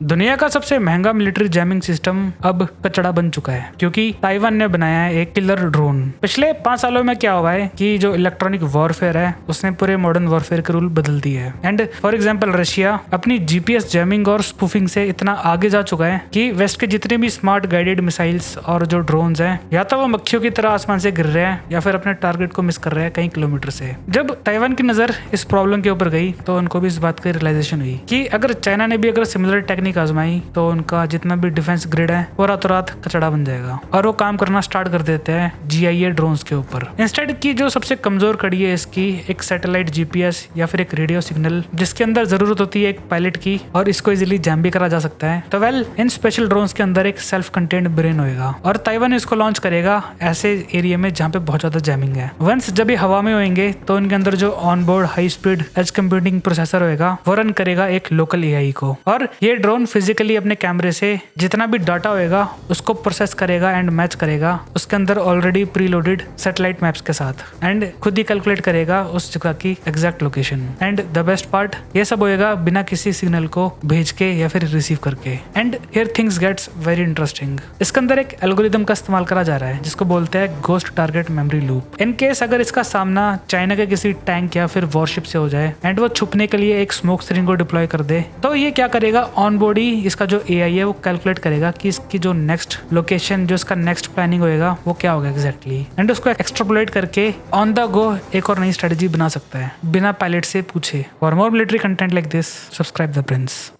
दुनिया का सबसे महंगा मिलिट्री जैमिंग सिस्टम अब कचड़ा बन चुका है क्योंकि ताइवान ने बनाया है एक किलर ड्रोन। पिछले 5 सालों में क्या हुआ है कि जो इलेक्ट्रॉनिक वॉरफेयर है उसने पूरे मॉडर्न वॉरफेयर के रूल बदल दिए हैं। एंड फॉर एग्जांपल रशिया अपनी जीपीएस जैमिंग और स्पूफिंग से इतना आगे जा चुका है कि वेस्ट के जितने भी स्मार्ट गाइडेड मिसाइल्स और जो ड्रोन्स हैं या तो वो मक्खियों की तरह आसमान से गिर रहे हैं या फिर अपने टारगेट को मिस कर रहे हैं कई किलोमीटर से। जब ताइवान की नजर इस प्रॉब्लम के ऊपर गई तो उनको भी इस बात की रियलाइजेशन हुई कि अगर चाइना ने भी अगर सिमिलर टेक्निक आजमाई तो उनका जितना भी डिफेंस ग्रिड है वो रातों रात कचड़ा बन जाएगा और वो काम करना स्टार्ट कर देते हैं जीआईए ड्रोन्स के ऊपर। इंस्टेड की जो सबसे कमजोर कड़ी है इसकी एक सैटेलाइट जीपीएस या फिर एक रेडियो सिग्नल जिसके अंदर जरूरत होती है एक पायलट की और इसको इजीली जैम भी करा जा सकता है। तो इन स्पेशल ड्रोन्स के अंदर एक सेल्फ कंटेन्ड ब्रेन होगा और ताइवान इसको लॉन्च करेगा ऐसे एरिया में जहाँ पे बहुत ज्यादा जैमिंग है। वंस जब ये हवा में होंगे तो इनके अंदर जो on board high speed edge computing processor होगा वो रन करेगा एक लोकल एआई को और ये ड्रोन फिजिकली अपने कैमरे से जितना भी डाटा होएगा उसको प्रोसेस करेगा एंड मैच करेगा उसके अंदर ऑलरेडी प्रीलोडेड सैटेलाइट मैप्स के साथ एंड खुद ही कैलकुलेट करेगा उस जगह की exact location. And the best part ये सब होएगा बिना किसी सिग्नल को भेज के या फिर रिसीव करके। And here things gets very interesting. इसके अंदर एक एल्गोरिदम का इस्तेमाल करा जा रहा है जिसको बोलते हैं ghost target memory loop. In case अगर इसका सामना चाइना के किसी टैंक या फिर वॉरशिप से हो जाए एंड वो छुपने के लिए एक स्मोक स्क्रीन को डिप्लॉय कर दे तो ये क्या करेगा ऑन बॉर्ड ही इसका जो एआई है वो कैलकुलेट करेगा कि इसकी जो नेक्स्ट लोकेशन जो इसका नेक्स्ट प्लानिंग होएगा वो क्या होगा एग्जैक्टली एंड उसको एक्सट्रापोलेट करके ऑन द गो एक और नई स्ट्रेटजी बना सकता है बिना पायलट से पूछे। For more military content like this subscribe the Prince.